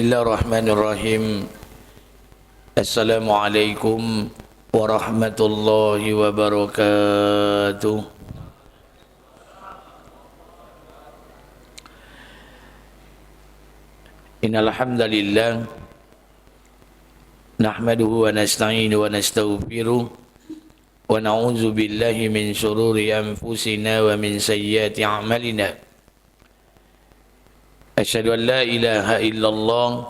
Bismillahirrahmanirrahim. Assalamualaikum warahmatullahi wabarakatuh. Innal hamdalillah nahmaduhu wa nasta'inuhu wa nastaghfiruh wa na'udzu billahi min shururi anfusina wa min sayyiati a'malina. Asyhadu an la ilaha illallah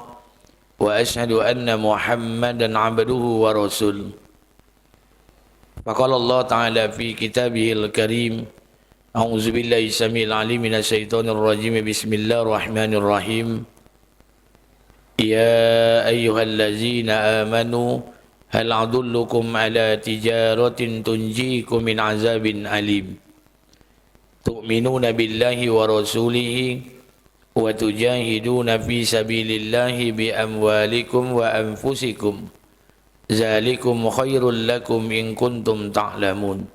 wa asyhadu anna Muhammadan 'abduhu wa rasuluh. Faqala Allah Ta'ala fi kitabihil karim. A'udzu billahi samil alim minasy syaithanir rajim. Bismillahirrahmanirrahim. Ya ayyuhallazina amanu hal adullukum ala tijaratin tunjikum min azabin alim. Tu'minuna billahi wa rasulihi wa tujahiduna fi sabilillahi bi amwalikum wa anfusikum zalikum khairul lakum in kuntum ta'lamun.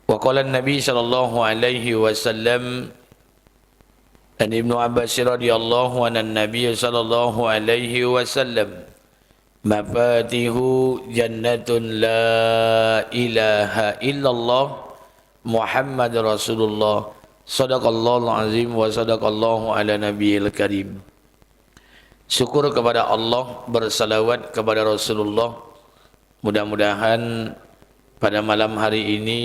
Wa qala an-nabi sallallahu alaihi wasallam an Ibnu Abbas radhiyallahu anhu an-nabiy sallallahu alaihi wasallam mafatihu jannatun la ilaha illallah Muhammad Rasulullah. Sadaqallahul azim wa sadaqallahu ala nabiyil karim. Syukur kepada Allah, bersalawat kepada Rasulullah. Mudah-mudahan pada malam hari ini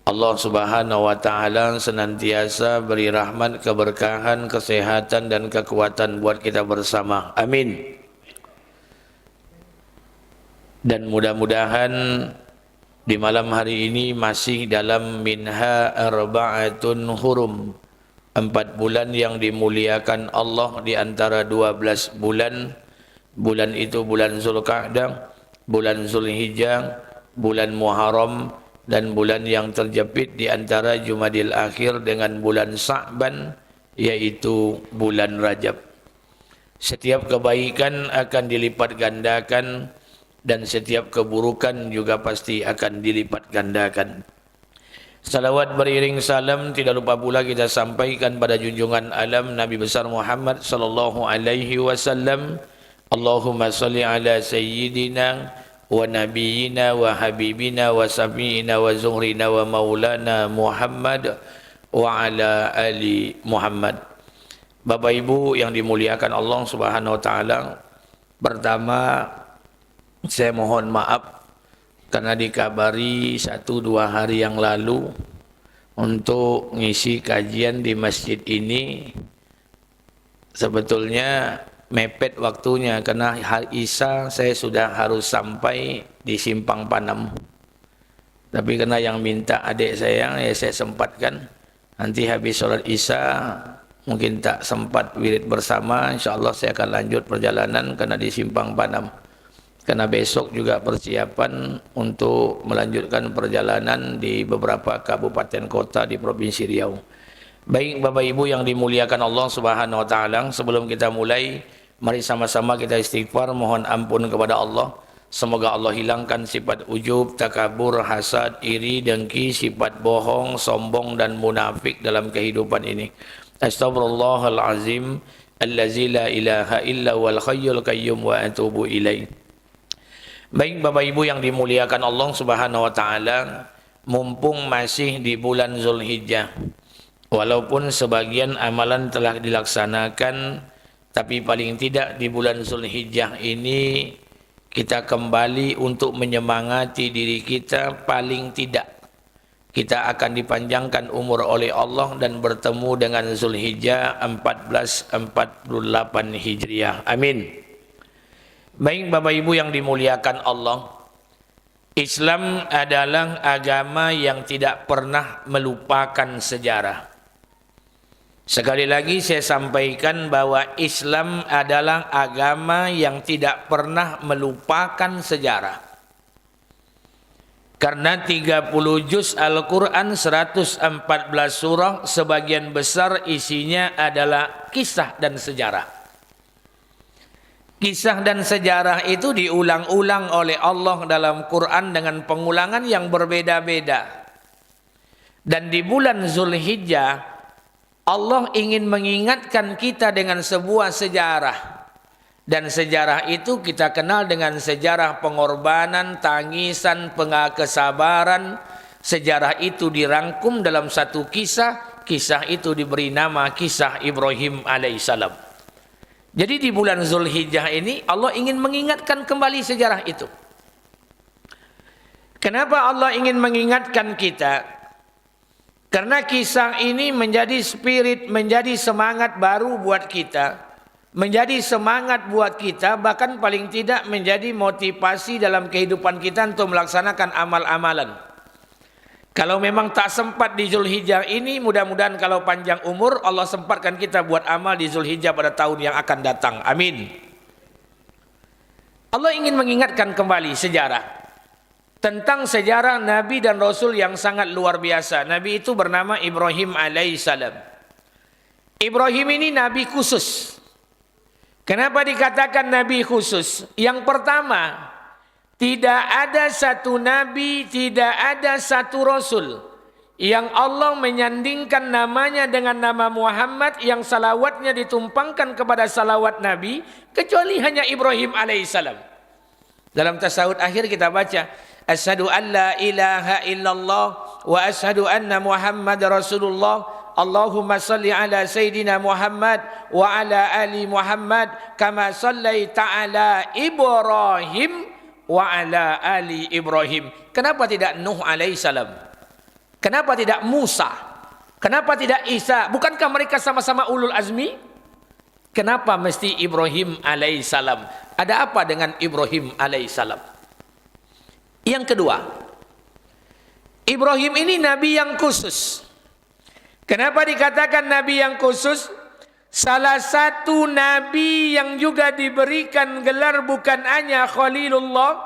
Allah Subhanahu wa taala senantiasa beri rahmat, keberkahan, kesehatan dan kekuatan buat kita bersama. Amin. Dan mudah-mudahan di malam hari ini masih dalam minha arba'atun hurum, 4 bulan yang dimuliakan Allah di antara 12 bulan. Bulan itu bulan Zulqa'dah, bulan Zulhijjah, bulan Muharram, dan bulan yang terjepit di antara Jumadil Akhir dengan bulan Sa'ban, yaitu bulan Rajab. Setiap kebaikan akan dilipat gandakan dan setiap keburukan juga pasti akan dilipat gandakan. Salawat beriring salam tidak lupa pula kita sampaikan pada junjungan alam Nabi besar Muhammad sallallahu alaihi wasallam. Allahumma salli ala sayyidina wa nabiyyina wa habibina wa safiina wa zuhrina wa maulana Muhammad wa ala ali Muhammad. Bapak Ibu yang dimuliakan Allah Subhanahu wa taala, pertama saya mohon maaf karena dikabari 1-2 hari yang lalu untuk ngisi kajian di masjid ini sebetulnya mepet waktunya karena hari Isya saya sudah harus sampai di Simpang Panam. Tapi karena yang minta adik saya, ya saya sempatkan. Nanti habis sholat Isya mungkin tak sempat wirid bersama, insyaallah saya akan lanjut perjalanan karena di Simpang Panam. Karena besok juga persiapan untuk melanjutkan perjalanan di beberapa kabupaten kota di Provinsi Riau. Baik Bapak Ibu yang dimuliakan Allah Subhanahu wa taala, sebelum kita mulai, mari sama-sama kita istighfar, mohon ampun kepada Allah. Semoga Allah hilangkan sifat ujub, takabur, hasad, iri, dengki, sifat bohong, sombong dan munafik dalam kehidupan ini. Astaghfirullahalazim allazi la ilaha illa wal hayyul qayyum wa atubu ilaih. Baik Bapak Ibu yang dimuliakan Allah Subhanahu wa taala, mumpung masih di bulan Zulhijjah, walaupun sebagian amalan telah dilaksanakan, tapi paling tidak di bulan Zulhijjah ini kita kembali untuk menyemangati diri kita, paling tidak kita akan dipanjangkan umur oleh Allah dan bertemu dengan Zulhijjah 1448 Hijriah. Amin. Baik Bapak Ibu yang dimuliakan Allah, Islam adalah agama yang tidak pernah melupakan sejarah. Sekali lagi saya sampaikan bahwa Islam adalah agama yang tidak pernah melupakan sejarah. Karena 30 juz Al-Quran, 114 surah, sebagian besar isinya adalah kisah dan sejarah. Kisah dan sejarah itu diulang-ulang oleh Allah dalam Quran dengan pengulangan yang berbeda-beda. Dan di bulan Zulhijjah Allah ingin mengingatkan kita dengan sebuah sejarah. Dan sejarah itu kita kenal dengan sejarah pengorbanan, tangisan, kesabaran. Sejarah itu dirangkum dalam satu kisah. Kisah itu diberi nama kisah Ibrahim alaihissalam. Jadi di bulan Zulhijjah ini Allah ingin mengingatkan kembali sejarah itu. Kenapa Allah ingin mengingatkan kita? Karena kisah ini menjadi spirit, menjadi semangat baru buat kita. Menjadi semangat buat kita, bahkan paling tidak menjadi motivasi dalam kehidupan kita untuk melaksanakan amal-amalan. Kalau memang tak sempat di Zulhijjah ini, mudah-mudahan kalau panjang umur Allah sempatkan kita buat amal di Zulhijjah pada tahun yang akan datang. Amin. Allah ingin mengingatkan kembali sejarah tentang sejarah Nabi dan Rasul yang sangat luar biasa. Nabi itu bernama Ibrahim alaihissalam. Ibrahim ini Nabi khusus. Kenapa dikatakan Nabi khusus? Yang pertama, tidak ada satu Nabi, tidak ada satu Rasul yang Allah menyandingkan namanya dengan nama Muhammad yang salawatnya ditumpangkan kepada salawat Nabi, kecuali hanya Ibrahim alaihissalam. Dalam tasawuf akhir kita baca, Asyhadu an la ilaha illallah wa asyhadu anna Muhammad Rasulullah. Allahumma salli ala Sayyidina Muhammad wa ala ali Muhammad kama sallaita ala Ibrahim wa ala ali Ibrahim. Kenapa tidak Nuh alaihissalam? Kenapa tidak Musa? Kenapa tidak Isa? Bukankah mereka sama-sama ulul azmi? Kenapa mesti Ibrahim alaihissalam? Ada apa dengan Ibrahim alaihissalam? Yang kedua, Ibrahim ini nabi yang khusus. Kenapa dikatakan nabi yang khusus? Salah satu nabi yang juga diberikan gelar bukan hanya Khalilullah,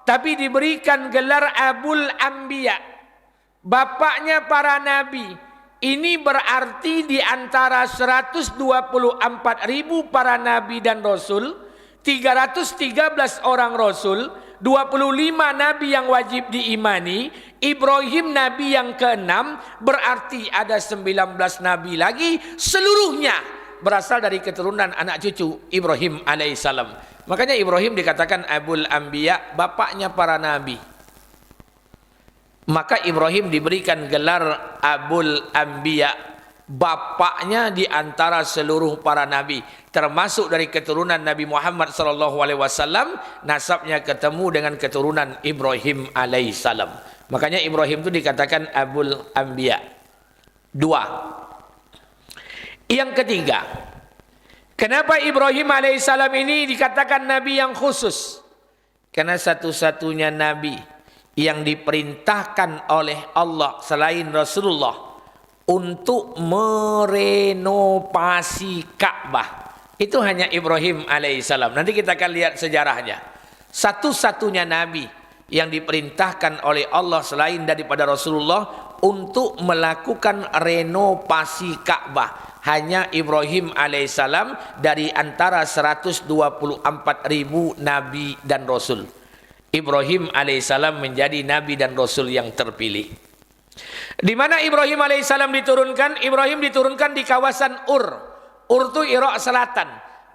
tapi diberikan gelar Abul Anbiya, bapaknya para nabi. Ini berarti di antara 124.000 para nabi dan rasul, 313 orang rasul, 25 nabi yang wajib diimani, Ibrahim nabi yang ke-6, berarti ada 19 nabi lagi, seluruhnya berasal dari keturunan anak cucu Ibrahim alaihissalam. Makanya Ibrahim dikatakan Abul Anbiya, bapaknya para nabi. Maka Ibrahim diberikan gelar Abul Anbiya, bapaknya di antara seluruh para nabi, termasuk dari keturunan Nabi Muhammad SAW. Nasabnya ketemu dengan keturunan Ibrahim alaihissalam. Makanya Ibrahim itu dikatakan Abul Anbiya. Dua. Yang ketiga, kenapa Ibrahim alaihissalam ini dikatakan nabi yang khusus? Karena satu-satunya nabi yang diperintahkan oleh Allah selain Rasulullah untuk merenovasi Ka'bah, itu hanya Ibrahim alaihissalam. Nanti kita akan lihat sejarahnya. Satu-satunya nabi yang diperintahkan oleh Allah selain daripada Rasulullah untuk melakukan renovasi Ka'bah, hanya Ibrahim alaihissalam dari antara 124.000 nabi dan rasul. Ibrahim alaihissalam menjadi nabi dan rasul yang terpilih. Di mana Ibrahim alaihissalam diturunkan? Ibrahim diturunkan di kawasan Ur. Ur itu Irak Selatan,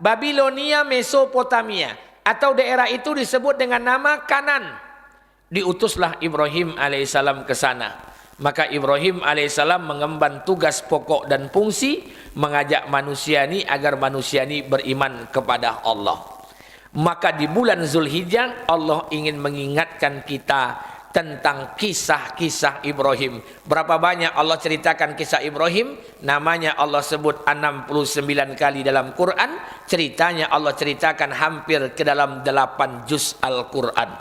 Babilonia, Mesopotamia, atau daerah itu disebut dengan nama Kanan. Diutuslah Ibrahim alaihissalam ke sana. Maka Ibrahim alaihissalam mengemban tugas pokok dan fungsi mengajak manusia ini agar manusia ini beriman kepada Allah. Maka di bulan Zulhijjah Allah ingin mengingatkan kita tentang kisah-kisah Ibrahim. Berapa banyak Allah ceritakan kisah Ibrahim? Namanya Allah sebut 69 kali dalam Quran. Ceritanya Allah ceritakan hampir ke dalam 8 juz Al-Quran.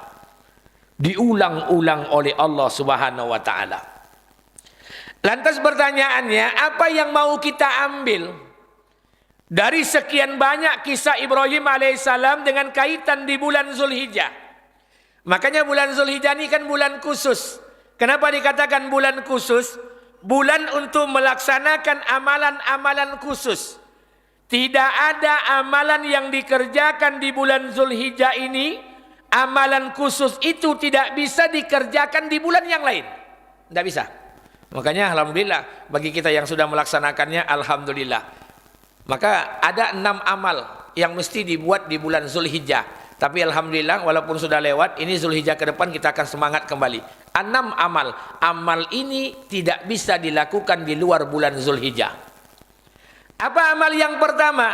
Diulang-ulang oleh Allah Subhanahu wa ta'ala. Lantas pertanyaannya, apa yang mau kita ambil dari sekian banyak kisah Ibrahim alaihissalam dengan kaitan di bulan Zulhijjah? Makanya bulan Zulhijjah ini kan bulan khusus. Kenapa dikatakan bulan khusus? Bulan untuk melaksanakan amalan-amalan khusus. Tidak ada amalan yang dikerjakan di bulan Zulhijjah ini, amalan khusus itu tidak bisa dikerjakan di bulan yang lain. Tidak bisa. Makanya alhamdulillah bagi kita yang sudah melaksanakannya, alhamdulillah. Maka ada 6 amal yang mesti dibuat di bulan Zulhijjah. Tapi alhamdulillah walaupun sudah lewat, ini Zulhijjah ke depan kita akan semangat kembali. 6 amal. Amal ini tidak bisa dilakukan di luar bulan Zulhijjah. Apa amal yang pertama?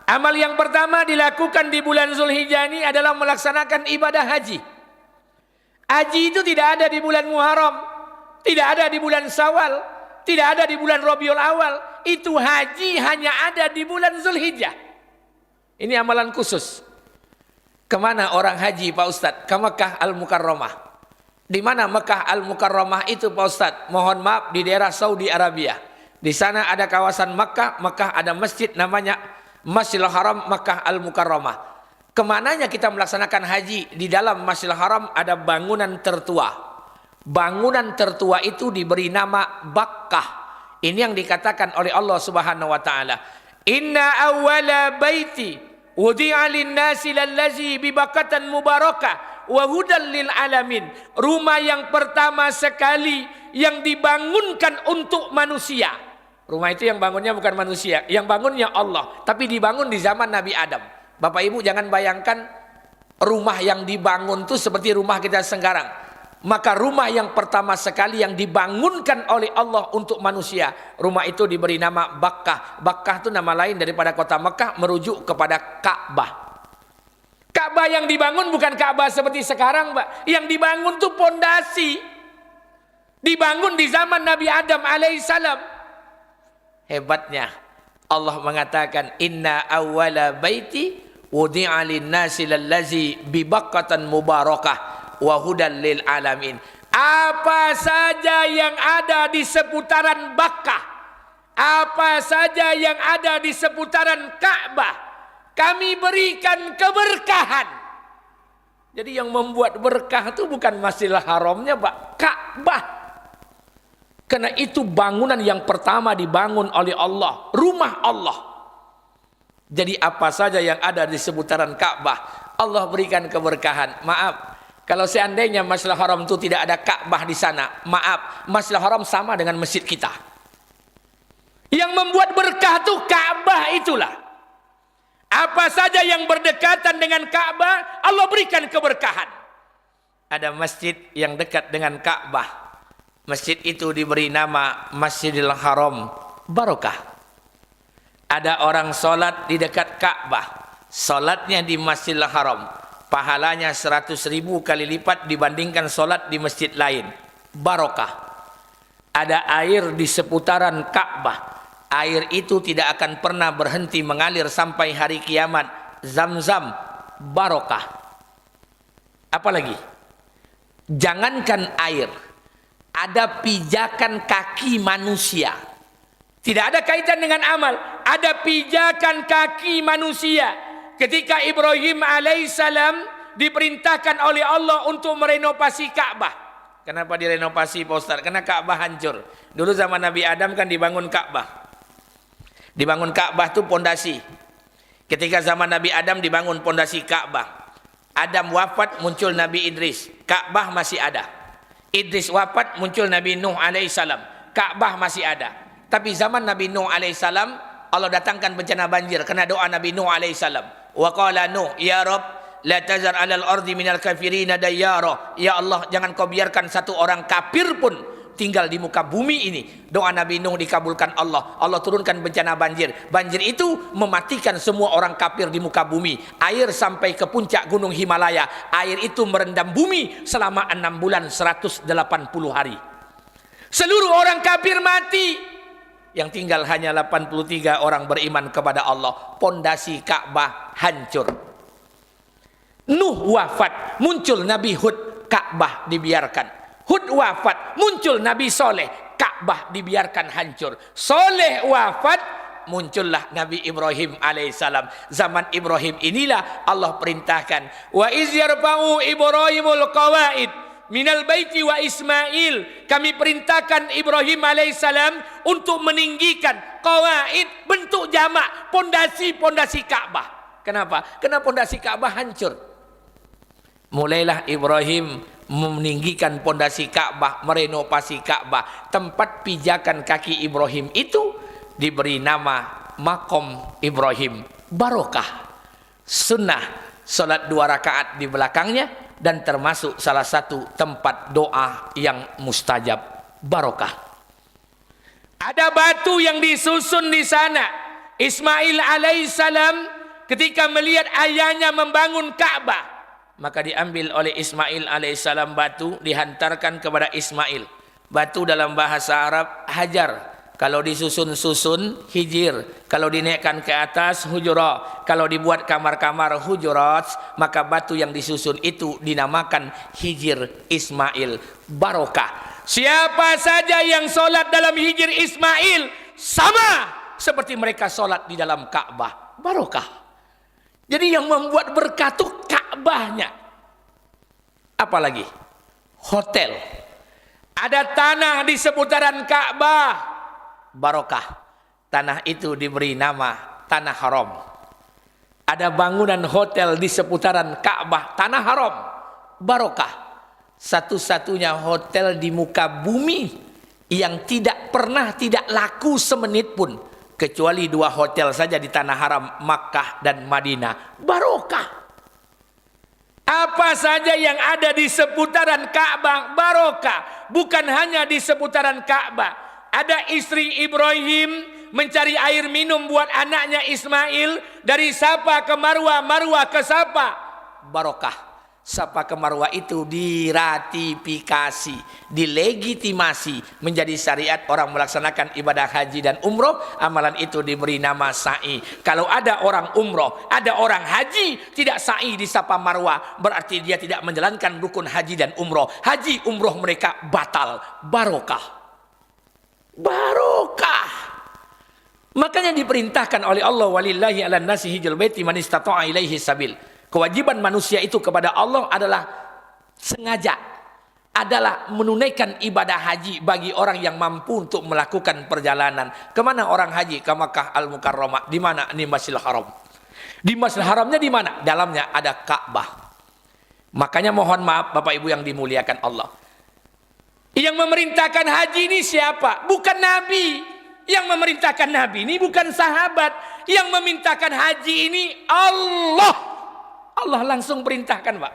Amal yang pertama dilakukan di bulan Zulhijjah ini adalah melaksanakan ibadah haji. Haji itu tidak ada di bulan Muharram, tidak ada di bulan Syawal, tidak ada di bulan Rabiul Awal. Itu haji hanya ada di bulan Zulhijjah. Ini amalan khusus. Kemana orang haji Pak Ustadz? Ke Mekah Al-Mukarramah. Di mana Mekah Al-Mukarramah itu Pak Ustadz? Mohon maaf, di daerah Saudi Arabia. Di sana ada kawasan Mekah. Mekah ada masjid namanya Masjidil Haram Mekah Al-Mukarramah. Kemananya kita melaksanakan haji? Di dalam Masjidil Haram ada bangunan tertua. Bangunan tertua itu diberi nama Bakkah. Ini yang dikatakan oleh Allah Subhanahu wa taala. Inna awwala baiti wudi'a lin-nasi lallazi bi Bakkatan mubarakah wa hudan lil alamin. Rumah yang pertama sekali yang dibangunkan untuk manusia. Rumah itu yang bangunnya bukan manusia, yang bangunnya Allah, tapi dibangun di zaman Nabi Adam. Bapak Ibu jangan bayangkan rumah yang dibangun itu seperti rumah kita sekarang. Maka rumah yang pertama sekali yang dibangunkan oleh Allah untuk manusia, rumah itu diberi nama Bakkah. Bakkah itu nama lain daripada kota Mekah, merujuk kepada Ka'bah. Ka'bah yang dibangun bukan Ka'bah seperti sekarang, Pak. Yang dibangun itu pondasi. Dibangun di zaman Nabi Adam alaihissalam. Hebatnya Allah mengatakan inna awwala baiti wudi'a lin-nasi lallazi bi Bakkatan mubarakah wa hudan lil alamin. Apa saja yang ada di seputaran Bakkah, apa saja yang ada di seputaran Ka'bah, kami berikan keberkahan. Jadi yang membuat berkah itu bukan Masjidil Haramnya, Pak, Ka'bah. Karena itu bangunan yang pertama dibangun oleh Allah, rumah Allah. Jadi apa saja yang ada di seputaran Ka'bah, Allah berikan keberkahan. Maaf, kalau seandainya Masjidil Haram itu tidak ada Ka'bah di sana, maaf, Masjidil Haram sama dengan masjid kita. Yang membuat berkah itu Ka'bah itulah. Apa saja yang berdekatan dengan Ka'bah, Allah berikan keberkahan. Ada masjid yang dekat dengan Ka'bah. Masjid itu diberi nama Masjidil Haram Barokah. Ada orang sholat di dekat Ka'bah, sholatnya di Masjidil Haram, pahalanya 100.000 kali lipat dibandingkan sholat di masjid lain. Barokah. Ada air di seputaran Ka'bah, air itu tidak akan pernah berhenti mengalir sampai hari kiamat. Zam-zam, barokah. Apalagi? Jangankan air, ada pijakan kaki manusia. Tidak ada kaitan dengan amal. Ada pijakan kaki manusia. Ketika Ibrahim alaihissalam diperintahkan oleh Allah untuk merenovasi Ka'bah. Kenapa direnovasi Pak Ustaz? Karena Ka'bah hancur. Dulu zaman Nabi Adam kan dibangun Ka'bah. Dibangun Ka'bah itu pondasi. Ketika zaman Nabi Adam dibangun pondasi Ka'bah. Adam wafat, muncul Nabi Idris. Ka'bah masih ada. Idris wafat, muncul Nabi Nuh alaihissalam. Ka'bah masih ada. Tapi zaman Nabi Nuh alaihissalam, Allah datangkan bencana banjir karena doa Nabi Nuh alaihissalam. Wa qala Nuh, ya Rabb, la tazar 'alal ardi minal kafirina dayyara. Ya Allah, jangan kau biarkan satu orang kafir pun tinggal di muka bumi ini. Doa Nabi Nuh dikabulkan Allah. Allah turunkan bencana banjir. Banjir itu mematikan semua orang kafir di muka bumi. Air sampai ke puncak gunung Himalaya. Air itu merendam bumi selama 6 bulan 180 hari. Seluruh orang kafir mati. Yang tinggal hanya 83 orang beriman kepada Allah. Pondasi Ka'bah hancur. Nuh wafat, muncul Nabi Hud, Ka'bah dibiarkan. Hud wafat, muncul Nabi Soleh, Ka'bah dibiarkan hancur. Soleh wafat, muncullah Nabi Ibrahim alaihissalam. Zaman Ibrahim inilah Allah perintahkan, wa iz yarfa'u Ibrahimul qawaid minal baiti wa Ismail. Kami perintahkan Ibrahim alaihissalam untuk meninggikan qawaid, bentuk jamak, pondasi-pondasi Ka'bah. Kenapa? Karena pondasi Ka'bah hancur. Mulailah Ibrahim meninggikan pondasi Ka'bah, merenovasi Ka'bah. Tempat pijakan kaki Ibrahim itu diberi nama Maqam Ibrahim, barokah. Sunnah salat 2 rakaat di belakangnya, dan termasuk salah satu tempat doa yang mustajab, barokah. Ada batu yang disusun di sana. Ismail alaihissalam ketika melihat ayahnya membangun Ka'bah, maka diambil oleh Ismail alaihissalam batu, dihantarkan kepada Ismail. Batu dalam bahasa Arab hajar. Kalau disusun-susun, hijir. Kalau dinaikkan ke atas, hujura. Kalau dibuat kamar-kamar hujurat, maka batu yang disusun itu dinamakan hijir Ismail, barokah. Siapa saja yang sholat dalam hijir Ismail, sama seperti mereka sholat di dalam Ka'bah, barokah. Jadi yang membuat berkah itu Ka'bahnya. Apalagi hotel. Ada tanah di seputaran Ka'bah, barokah. Tanah itu diberi nama tanah haram. Ada bangunan hotel di seputaran Ka'bah, tanah haram, barokah. Satu-satunya hotel di muka bumi yang tidak pernah tidak laku semenit pun, kecuali 2 hotel saja di tanah haram, Makkah dan Madinah, barokah. Apa saja yang ada di seputaran Ka'bah, barokah. Bukan hanya di seputaran Ka'bah. Ada istri Ibrahim mencari air minum buat anaknya Ismail, dari Safa ke Marwah, Marwah ke Safa, barokah. Safa ke Marwah itu diratifikasi, dilegitimasi menjadi syariat orang melaksanakan ibadah haji dan umroh. Amalan itu diberi nama sa'i. Kalau ada orang umroh, ada orang haji tidak sa'i di Safa Marwah, berarti dia tidak menjalankan rukun haji dan umroh. Haji umroh mereka batal, barokah. Barokah. Makanya diperintahkan oleh Allah, walillahi 'alan nasi hijjul baiti man istata'a ilaihi sabil. Kewajiban manusia itu kepada Allah adalah sengaja, adalah menunaikan ibadah haji bagi orang yang mampu untuk melakukan perjalanan. Kemana orang haji? Ke Makkah Al-Mukarramah. Di mana? Di Masjidil Haram. Di Masjidil Haramnya di mana? Dalamnya ada Ka'bah. Makanya mohon maaf Bapak Ibu yang dimuliakan Allah, yang memerintahkan haji ini siapa? Bukan Nabi. Yang memerintahkan Nabi ini bukan sahabat. Yang memintakan haji ini Allah. Allah langsung perintahkan, Pak.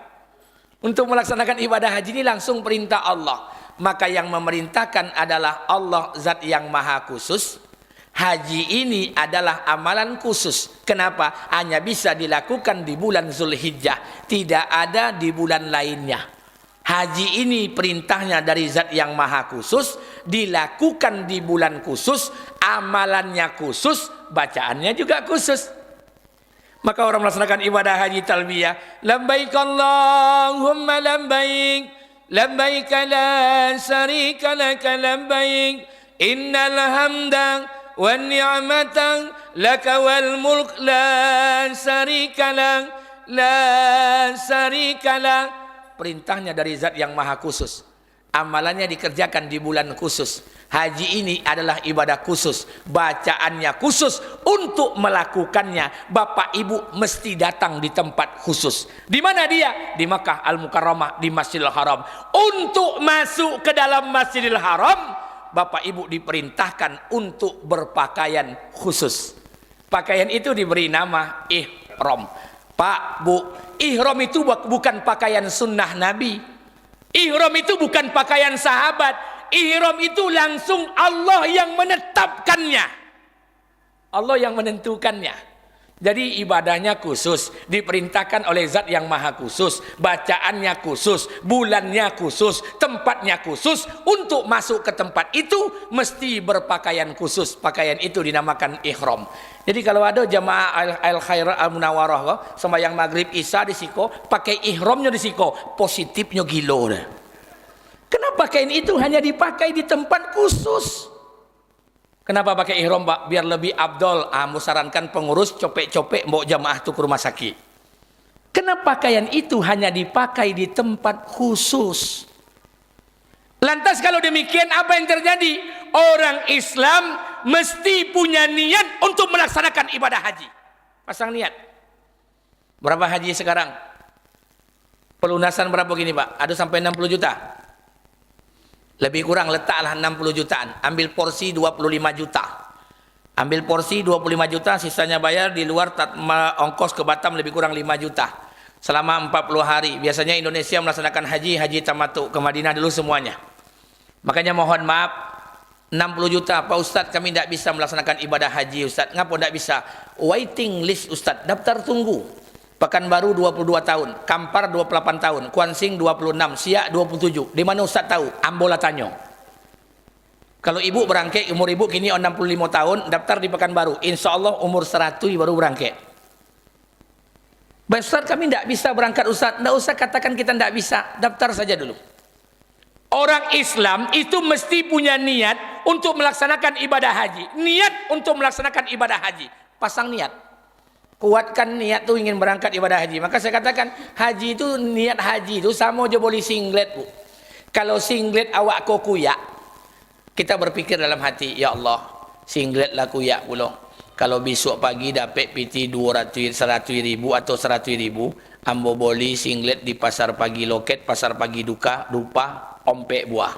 Untuk melaksanakan ibadah haji ini langsung perintah Allah. Maka yang memerintahkan adalah Allah, zat yang maha khusus. Haji ini adalah amalan khusus. Kenapa? Hanya bisa dilakukan di bulan Zulhijjah, tidak ada di bulan lainnya. Haji ini perintahnya dari zat yang maha khusus, dilakukan di bulan khusus, amalannya khusus, bacaannya juga khusus. Maka orang melaksanakan ibadah haji talbiyah, labbaik Allahumma labbaik, labbaik la syarika laka labbaik, innal hamda wan ni'mata laka wal mulk la syarika lak, la syarika lak. Perintahnya dari zat yang maha khusus, amalannya dikerjakan di bulan khusus. Haji ini adalah ibadah khusus, bacaannya khusus. Untuk melakukannya Bapak Ibu mesti datang di tempat khusus. Di mana dia? Di Makkah Al-Mukarramah, di Masjidil Haram. Untuk masuk ke dalam Masjidil Haram, Bapak Ibu diperintahkan untuk berpakaian khusus. Pakaian itu diberi nama ihram. Pak, Bu, ihram itu bukan pakaian sunnah Nabi. Ihram itu bukan pakaian sahabat. Ihram itu langsung Allah yang menetapkannya. Allah yang menentukannya. Jadi ibadahnya khusus, diperintahkan oleh zat yang maha khusus, bacaannya khusus, bulannya khusus, tempatnya khusus. Untuk masuk ke tempat itu mesti berpakaian khusus. Pakaian itu dinamakan ihram. Jadi kalau ada jamaah Al-Khair Al-Munawarah sembahyang maghrib isya di siko, pakai ihramnya di siko, positifnya gilo dah. Kenapa pakaian itu hanya dipakai di tempat khusus? Kenapa pakai ihram, Pak? Biar lebih abdol. Musarankan pengurus copek-copek bawa jamaah itu ke rumah sakit. Kenapa pakaian itu hanya dipakai di tempat khusus? Lantas kalau demikian apa yang terjadi? Orang Islam mesti punya niat untuk melaksanakan ibadah haji. Pasang niat. Berapa haji sekarang? Pelunasan berapa gini Pak? Ada sampai 60 juta? Lebih kurang letaklah 60 jutaan. Ambil porsi 25 juta. Ambil porsi 25 juta, sisanya bayar di luar ongkos ke Batam lebih kurang 5 juta. Selama 40 hari. Biasanya Indonesia melaksanakan haji tamattu ke Madinah dulu semuanya. Makanya mohon maaf, 60 juta, Pak Ustadz kami tidak bisa melaksanakan ibadah haji Ustadz. Ngapa tidak bisa? Waiting list Ustadz, daftar tunggu. Pekanbaru 22 tahun, Kampar 28 tahun, Kuansing 26, Siak 27. Di mana Ustaz tahu? Ambola Tanyo. Kalau ibu berangkat, umur ibu kini 65 tahun, daftar di Pekanbaru. Insya Allah umur 100 baru berangkat. Ustaz kami tidak bisa berangkat Ustaz. Tidak usah katakan kita tidak bisa, daftar saja dulu. Orang Islam itu mesti punya niat untuk melaksanakan ibadah haji. Niat untuk melaksanakan ibadah haji. Pasang niat. Kuatkan niat tuh ingin berangkat ibadah haji. Maka saya katakan haji itu, niat haji itu sama aja boleh singlet Bu. Kalau singlet awak kau kuyak, kita berpikir dalam hati, ya Allah singlet lah kuyak pula. Kalau besok pagi dapat PT 200 100 ribu atau 100 ribu, ambo beli singlet di pasar pagi loket, pasar pagi duka, dupa, ompek buah.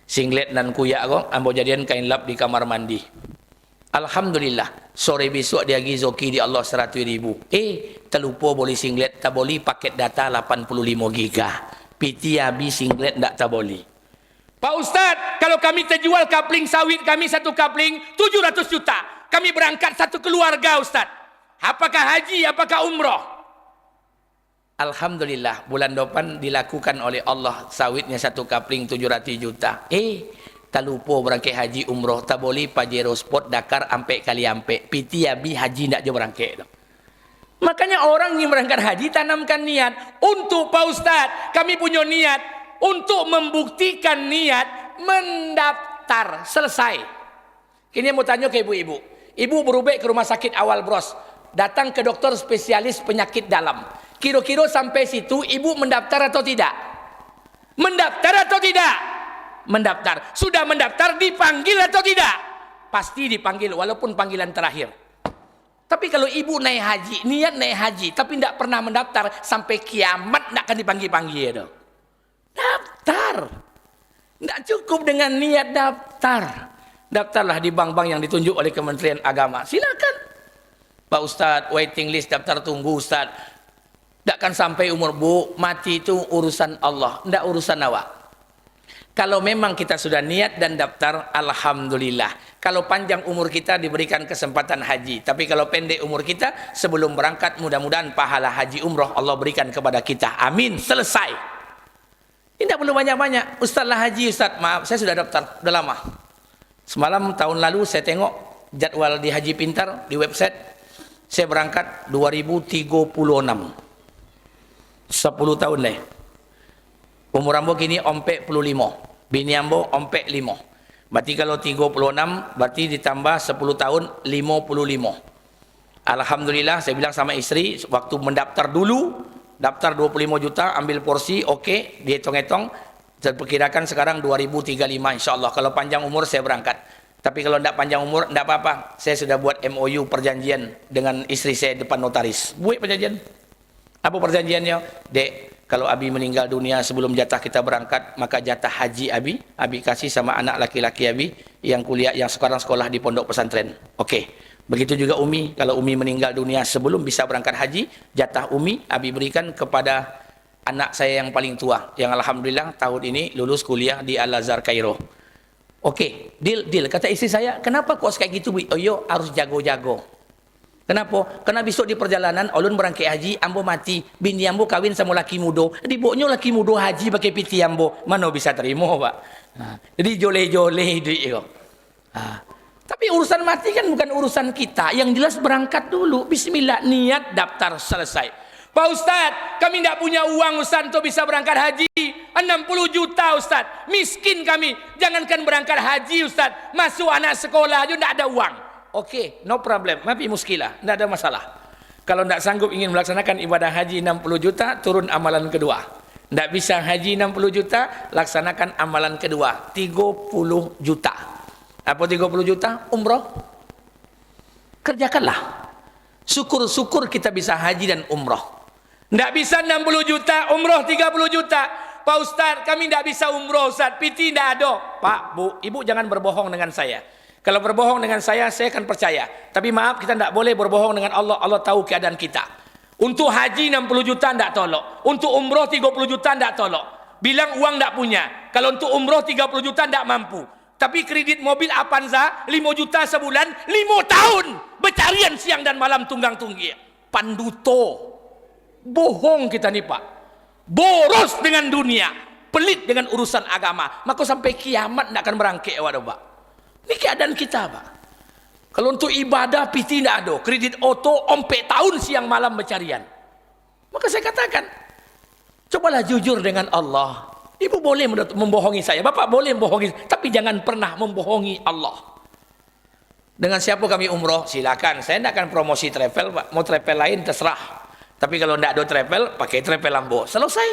Singlet dan kuyak kok, ambo jadian kain lap di kamar mandi. Alhamdulillah, sore besok dia pergi zoki di Allah 100 ribu. Terlupa boleh singlet, tak boleh paket data 85 giga. PT habis singlet tak boleh. Pak Ustadz, kalau kami terjual kapling sawit kami satu kapling 700 juta. Kami berangkat satu keluarga Ustadz. Apakah haji, apakah umroh? Alhamdulillah, bulan depan dilakukan oleh Allah sawitnya satu kapling 700 juta. Tak lupa berangkat haji umroh, tak boleh Pajero Sport Dakar ampe kali ampe. PT habis haji tak jauh berangkat. Makanya orang yang berangkat haji tanamkan niat. Untuk Pak Ustadz, kami punya niat untuk membuktikan niat mendaftar. Selesai. Kini mau tanya ke ibu-ibu. Ibu berubek ke rumah sakit awal bros. Datang ke dokter spesialis penyakit dalam. Kira-kira sampai situ ibu mendaftar atau tidak? Mendaftar atau tidak? Mendaftar. Sudah mendaftar, dipanggil atau tidak? Pasti dipanggil walaupun panggilan terakhir. Tapi kalau ibu naik haji, niat naik haji tapi tidak pernah mendaftar, sampai kiamat tidak akan dipanggil-panggil. Daftar. Tidak cukup dengan niat daftar. Daftarlah di bank-bank yang ditunjuk oleh Kementerian Agama. Silakan. Pak Ustadz, waiting list, daftar tunggu Ustadz. Tidak akan sampai umur Bu, mati itu urusan Allah, tidak urusan awak. Kalau memang kita sudah niat dan daftar, alhamdulillah. Kalau panjang umur kita diberikan kesempatan haji. Tapi kalau pendek umur kita, sebelum berangkat mudah-mudahan pahala haji umroh Allah berikan kepada kita. Amin. Selesai. Tidak perlu banyak-banyak. Ustaz lah haji, Ustaz. Maaf, saya sudah daftar. Udah lama. Semalam tahun lalu saya tengok jadwal di Haji Pintar di website. Saya berangkat 2036. 10 tahun lah. Umur ambo kini 45. Bini ambo 45. Berarti kalau 36, berarti ditambah 10 tahun 55. Alhamdulillah, saya bilang sama istri, waktu mendaftar dulu, daftar 25 juta, ambil porsi, oke, dihitung-hitung, saya perkirakan sekarang 2035 insyaAllah. Kalau panjang umur saya berangkat. Tapi kalau tidak panjang umur, tidak apa-apa. Saya sudah buat MOU perjanjian dengan istri saya depan notaris. Buat perjanjian. Apa perjanjiannya? Dek, kalau Abi meninggal dunia sebelum jatah kita berangkat, maka jatah haji Abi kasih sama anak laki-laki Abi yang kuliah, yang sekarang sekolah di pondok pesantren. Oke. Begitu juga Umi, kalau Umi meninggal dunia sebelum bisa berangkat haji, jatah Umi Abi berikan kepada anak saya yang paling tua, yang alhamdulillah tahun ini lulus kuliah di Al-Azhar Kairo. Oke, deal. Kata istri saya, kenapa kok kayak gitu, Bu? Oh yo, harus jago-jago. Kenapa? Karena besok di perjalanan ulun berangkat haji, ambo mati, bini ambo kawin sama laki muda. Diboknya laki muda haji pakai piti ambo, mana bisa terima, Pak? Jadi joleh-joleh duit itu. Tapi urusan mati kan bukan urusan kita. Yang jelas berangkat dulu. Bismillah, niat, daftar, selesai. Pak Ustadz, kami tidak punya uang Ustadz untuk bisa berangkat haji. 60 juta Ustadz. Miskin kami. Jangankan berangkat haji Ustadz. Masuk anak sekolah aja tidak ada uang. Oke, no problem. Mafi muskilah. Tidak ada masalah. Kalau tidak sanggup ingin melaksanakan ibadah haji 60 juta, turun amalan kedua. Tidak bisa haji 60 juta, laksanakan amalan kedua. 30 juta. Apa 30 juta? Umroh. Kerjakanlah. Syukur-syukur kita bisa haji dan umroh. Tidak bisa 60 juta, umroh 30 juta. Pak Ustaz, kami tidak bisa umroh Ustaz, PT tidak ada. Pak, Bu, Ibu jangan berbohong dengan saya. Kalau berbohong dengan saya akan percaya. Tapi maaf, kita tidak boleh berbohong dengan Allah. Allah tahu keadaan kita. Untuk haji 60 juta tidak tolok. Untuk umroh 30 juta tidak tolok. Bilang uang tidak punya. Kalau untuk umroh 30 juta tidak mampu. Tapi kredit mobil Avanza 5 juta sebulan, 5 tahun. Bercarian siang dan malam tunggang tunggi. Panduto. Bohong kita nih Pak. Boros dengan dunia. Pelit dengan urusan agama. Maka sampai kiamat tidak akan berangkit. Waduh Pak. Ini keadaan kita Pak. Kalau untuk ibadah PT tidak ada. Kredit auto ompe tahun siang malam bercarian. Maka saya katakan, cobalah jujur dengan Allah. Ibu boleh membohongi saya, Bapak boleh membohongi, tapi jangan pernah membohongi Allah. Dengan siapa kami umroh? Silakan. Saya tidak akan promosi travel, Pak. Mau travel lain terserah. Tapi kalau tidak ada travel, pakai travel Lambo. Selesai.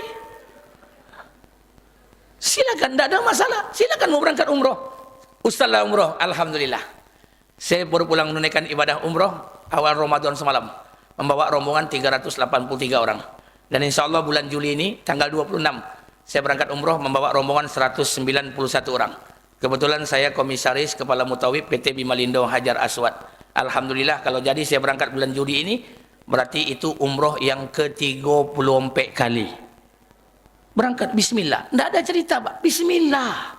Silakan, tidak ada masalah. Silakan mau berangkat umroh. Ustaz lah umroh, alhamdulillah. Saya baru pulang menunaikan ibadah umroh awal Ramadan semalam. Membawa rombongan 383 orang. Dan insya Allah bulan Juli ini, tanggal 26, saya berangkat umroh membawa rombongan 191 orang. Kebetulan saya komisaris kepala mutawif PT Bimalindo Hajar Aswad. Alhamdulillah kalau jadi saya berangkat bulan Juli ini, berarti itu umroh yang ke-34 kali. Berangkat bismillah. Tidak ada cerita Pak. Bismillah.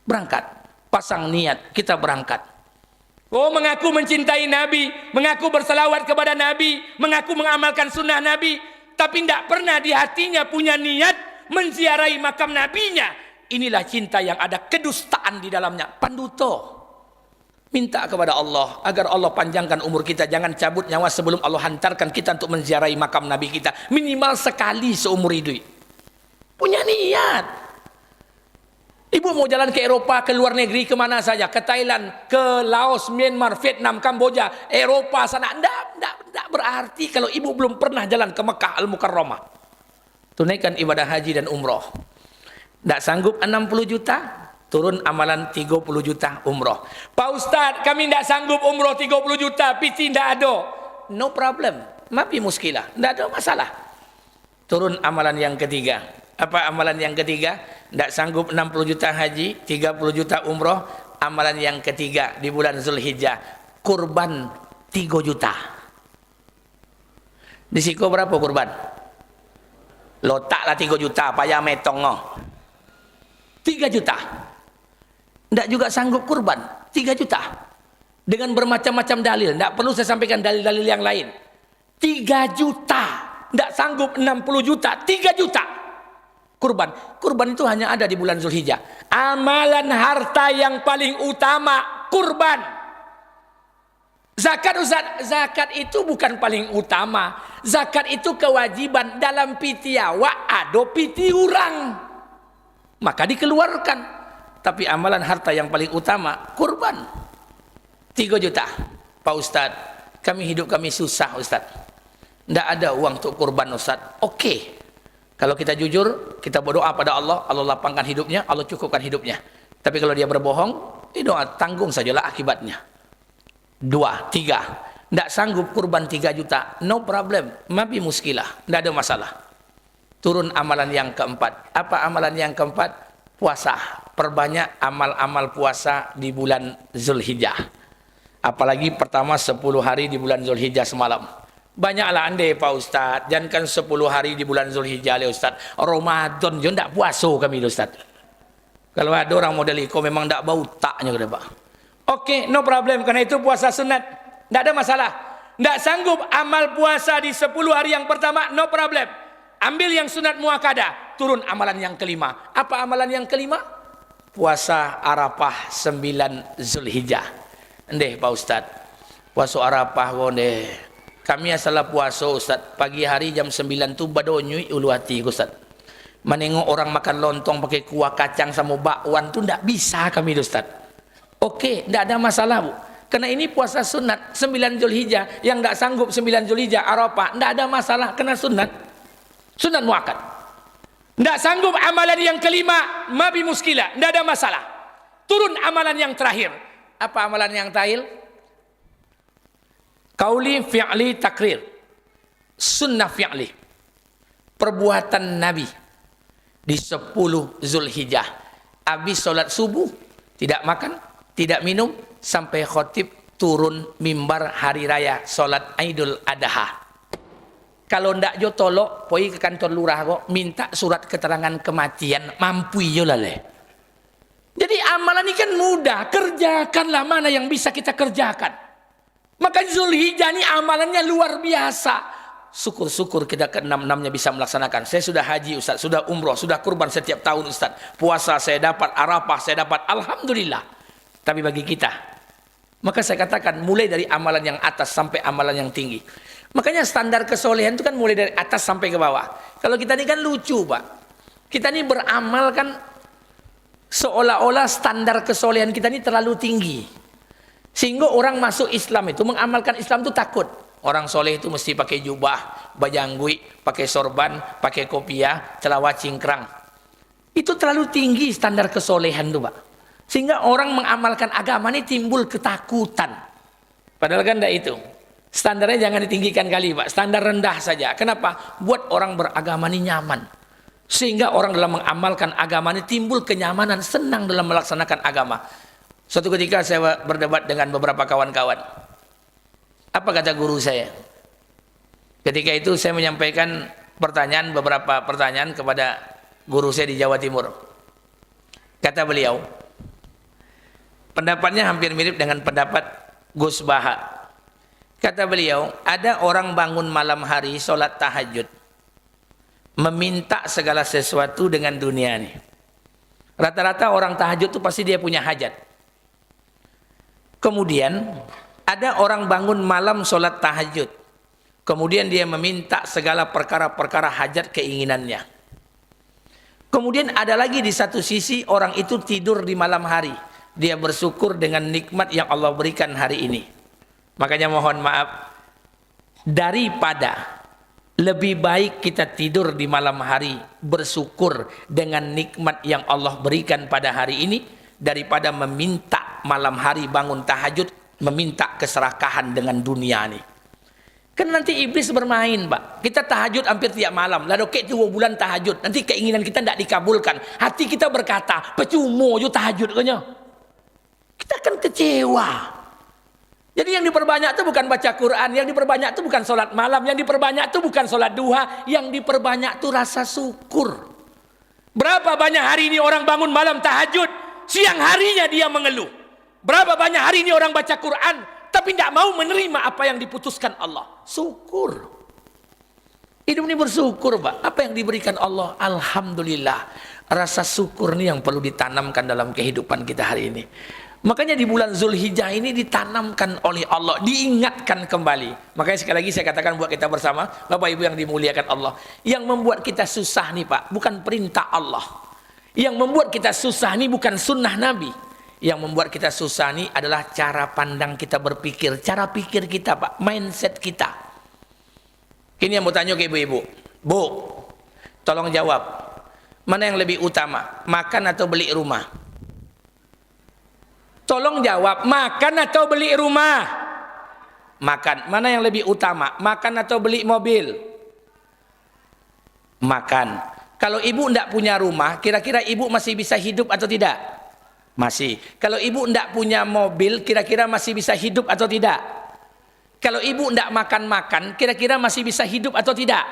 Berangkat. Pasang niat. Kita berangkat. Oh, mengaku mencintai Nabi. Mengaku berselawat kepada Nabi. Mengaku mengamalkan sunnah Nabi. Tapi tidak pernah di hatinya punya niat menziarahi makam nabinya. Inilah cinta yang ada kedustaan di dalamnya. Panduto. Minta kepada Allah agar Allah panjangkan umur kita. Jangan cabut nyawa sebelum Allah hantarkan kita untuk menziarahi makam nabi kita. Minimal sekali seumur hidup. Punya niat. Ibu mau jalan ke Eropa, ke luar negeri, kemana saja. Ke Thailand, ke Laos, Myanmar, Vietnam, Kamboja, Eropa sana. Tidak berarti kalau ibu belum pernah jalan ke Mekah Al-Mukarramah. Tunaikan ibadah haji dan umroh. Tidak sanggup 60 juta, turun amalan 30 juta umroh. Pak Ustadz, kami tidak sanggup umroh 30 juta, PT tidak ada. No problem, mafi muskilah, tidak ada masalah. Turun amalan yang ketiga. Apa amalan yang ketiga? Tidak sanggup 60 juta haji, 30 juta umroh. Amalan yang ketiga di bulan Zulhijjah, kurban 3 juta. Di Siko berapa kurban? Lotaklah 3 juta, payah metong. 3 juta. Tidak juga sanggup kurban 3 juta. Dengan bermacam-macam dalil. Tidak perlu saya sampaikan dalil-dalil yang lain. 3 juta. Tidak sanggup 60 juta, 3 juta. Kurban. Kurban itu hanya ada di bulan Zulhijjah. Amalan harta yang paling utama, kurban. Zakat Ustaz, zakat itu bukan paling utama. Zakat itu kewajiban dalam piti awak ada piti orang. Maka dikeluarkan. Tapi amalan harta yang paling utama, kurban. 3 juta. Pak Ustaz, hidup kami susah Ustaz. Tidak ada uang untuk kurban Ustaz. Oke. Kalau kita jujur, kita berdoa pada Allah, Allah lapangkan hidupnya, Allah cukupkan hidupnya. Tapi kalau dia berbohong, doa tanggung sajalah akibatnya. 2, 3. Tidak sanggup kurban 3 juta, no problem, mabi muskilah, tidak ada masalah. Turun amalan yang keempat. Apa amalan yang keempat? Puasa. Perbanyak amal-amal puasa di bulan Zulhijjah. Apalagi pertama 10 hari di bulan Zulhijjah semalam. Banyaklah andai Pak Ustaz, jangankan 10 hari di bulan Zulhijjah le Ustaz. Ramadan je tak puasa kami Ustaz. Kalau ada orang model itu memang tak bau taknya kata Pak. Okey, no problem, karena itu puasa sunat. Tak ada masalah. Tak sanggup amal puasa di 10 hari yang pertama, no problem. Ambil yang sunat muakkadah, turun amalan yang kelima. Apa amalan yang kelima? Puasa Arafah 9 Zulhijjah. Ndeh Pak Ustaz. Puasa Arafah gondeh. Kami asal puasa Ustaz, pagi hari jam 9 tu badonyui ulu hati Ustaz. Menengok orang makan lontong pakai kuah kacang sama bakwan tu tak bisa kami Ustaz. Okey, tak ada masalah Bu. Karena ini puasa sunat 9 Zulhijjah, yang tak sanggup 9 Zulhijjah Arafah, tak ada masalah kena sunat. Sunat muakkad. Tak sanggup amalan yang kelima, mabi muskilah, tak ada masalah. Turun amalan yang terakhir. Apa amalan yang terakhir? Qauli fi'li takrir. Sunnah fi'li. perbuatan Nabi di 10 Zulhijjah. Habis sholat subuh, tidak makan, tidak minum, sampai khotib turun mimbar hari raya sholat Idul Adha. Kalau ndak jo tolok, pergi ke kantor lurah kok, minta surat keterangan kematian, mampu yo lale. Jadi amalan ini kan mudah, kerjakanlah mana yang bisa kita kerjakan. Maka Zulhijjah ini amalannya luar biasa. Syukur-syukur kita ke-6-6-nya bisa melaksanakan. Saya sudah haji Ustaz, sudah umroh, sudah kurban setiap tahun Ustaz. Puasa saya dapat, Arafah saya dapat, alhamdulillah. Tapi bagi kita, maka saya katakan mulai dari amalan yang atas sampai amalan yang tinggi. Makanya standar kesolehan itu kan mulai dari atas sampai ke bawah. Kalau kita ini kan lucu Pak. Kita ini beramal kan seolah-olah standar kesolehan kita ini terlalu tinggi. Sehingga orang masuk Islam itu, mengamalkan Islam itu takut. Orang soleh itu mesti pakai jubah, bajanggui, pakai sorban, pakai kopiah, celana cingkrang. Itu terlalu tinggi standar kesolehan itu Pak. Sehingga orang mengamalkan agama ini timbul ketakutan. Padahal kan tidak itu. Standarnya jangan ditinggikan kali Pak. Standar rendah saja. Kenapa? Buat orang beragama ini nyaman. Sehingga orang dalam mengamalkan agama ini timbul kenyamanan, senang dalam melaksanakan agama. Suatu ketika saya berdebat dengan beberapa kawan-kawan. Apa kata guru saya? Ketika itu saya menyampaikan beberapa pertanyaan kepada guru saya di Jawa Timur. Kata beliau, pendapatnya hampir mirip dengan pendapat Gus Baha. Kata beliau, ada orang bangun malam hari sholat tahajud, meminta segala sesuatu dengan dunia ini. Rata-rata orang tahajud itu pasti dia punya hajat. Kemudian ada orang bangun malam sholat tahajud, kemudian dia meminta segala perkara-perkara hajat keinginannya. Kemudian ada lagi di satu sisi orang itu tidur di malam hari, dia bersyukur dengan nikmat yang Allah berikan hari ini. Makanya mohon maaf, daripada lebih baik kita tidur di malam hari bersyukur dengan nikmat yang Allah berikan pada hari ini, daripada meminta malam hari bangun tahajud meminta keserakahan dengan dunia ini. Kan nanti iblis bermain Pak. Kita tahajud hampir tiap malam. Lalu ke 2 bulan tahajud, nanti keinginan kita tidak dikabulkan. Hati kita berkata, percuma yo tahajud kayaknya. Kita akan kecewa. Jadi yang diperbanyak itu bukan baca Quran, yang diperbanyak itu bukan sholat malam, yang diperbanyak itu bukan sholat duha, yang diperbanyak itu rasa syukur. Berapa banyak hari ini orang bangun malam tahajud, siang harinya dia mengeluh. Berapa banyak hari ini orang baca Quran tapi tidak mau menerima apa yang diputuskan Allah. Syukur. Hidup ini bersyukur Pak. Apa yang diberikan Allah, alhamdulillah. Rasa syukur ini yang perlu ditanamkan dalam kehidupan kita hari ini. Makanya di bulan Zulhijjah ini ditanamkan oleh Allah, diingatkan kembali. Makanya sekali lagi saya katakan buat kita bersama, Bapak Ibu yang dimuliakan Allah, yang membuat kita susah nih Pak, bukan perintah Allah. Yang membuat kita susah nih bukan sunnah Nabi. Yang membuat kita susah ini adalah cara pandang kita berpikir, cara pikir kita Pak, mindset kita. Ini yang mau tanya ke ibu-ibu. Bu, tolong jawab. Mana yang lebih utama, makan atau beli rumah? Tolong jawab, makan atau beli rumah? Makan. Mana yang lebih utama, makan atau beli mobil? Makan. Kalau ibu tidak punya rumah, kira-kira ibu masih bisa hidup atau tidak? Masih. Kalau ibu tidak punya mobil, kira-kira masih bisa hidup atau tidak? Kalau ibu tidak makan-makan, kira-kira masih bisa hidup atau tidak?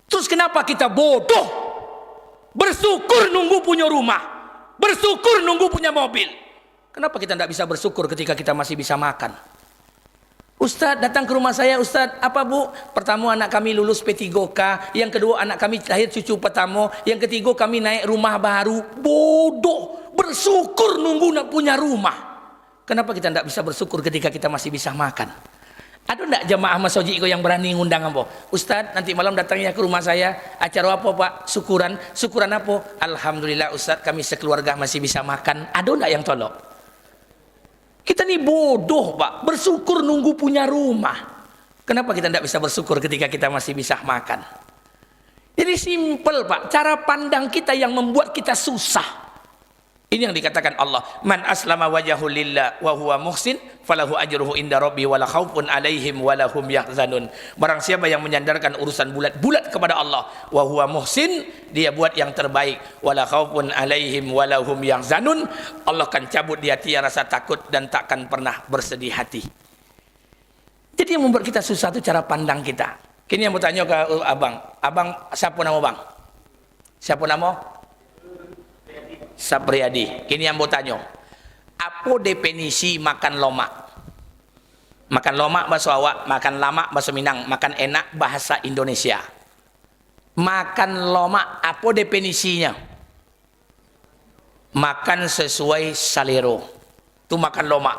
Terus kenapa kita bodoh? Bersyukur nunggu punya rumah, bersyukur nunggu punya mobil. Kenapa kita tidak bisa bersyukur ketika kita masih bisa makan? Ustadz datang ke rumah saya, Ustadz apa bu? Pertama anak kami lulus P3K, yang kedua anak kami lahir cucu pertama, yang ketiga kami naik rumah baru. Bodoh, bersyukur nunggu nak punya rumah. Kenapa kita tidak bisa bersyukur ketika kita masih bisa makan? Ada tidak jamaah masjid yang berani ngundang apa? Ustadz nanti malam datangnya ke rumah saya, acara apa Pak? Syukuran. Syukuran apa? Alhamdulillah Ustadz kami sekeluarga masih bisa makan. Ada tidak yang tolong? Kita ini bodoh Pak, bersyukur nunggu punya rumah. Kenapa kita tidak bisa bersyukur ketika kita masih bisa makan? Jadi simpel Pak, cara pandang kita yang membuat kita susah. Ini Ini yang dikatakan Allah, man aslama wajhahu lillah wa huwa muhsin falahu ajruhu inda rabbi wala khaufun alaihim wala hum yahzanun. Barang siapa yang menyandarkan urusan bulat-bulat kepada Allah, wa huwa muhsin, dia buat yang terbaik, wala khaufun alaihim wala hum yahzanun, Allah akan cabut di hati rasa takut dan takkan pernah bersedih hati. Jadi yang membuat kita susah itu cara pandang kita. Kini yang bertanya ke abang siapa nama bang? Siapa nama? Sapriyadi. Kini yang bertanya, apa definisi makan lomak? Makan lomak bahasa awak, makan lama bahasa Minang, makan enak bahasa Indonesia. Makan lomak apa definisinya? Makan sesuai selera. Itu makan lomak.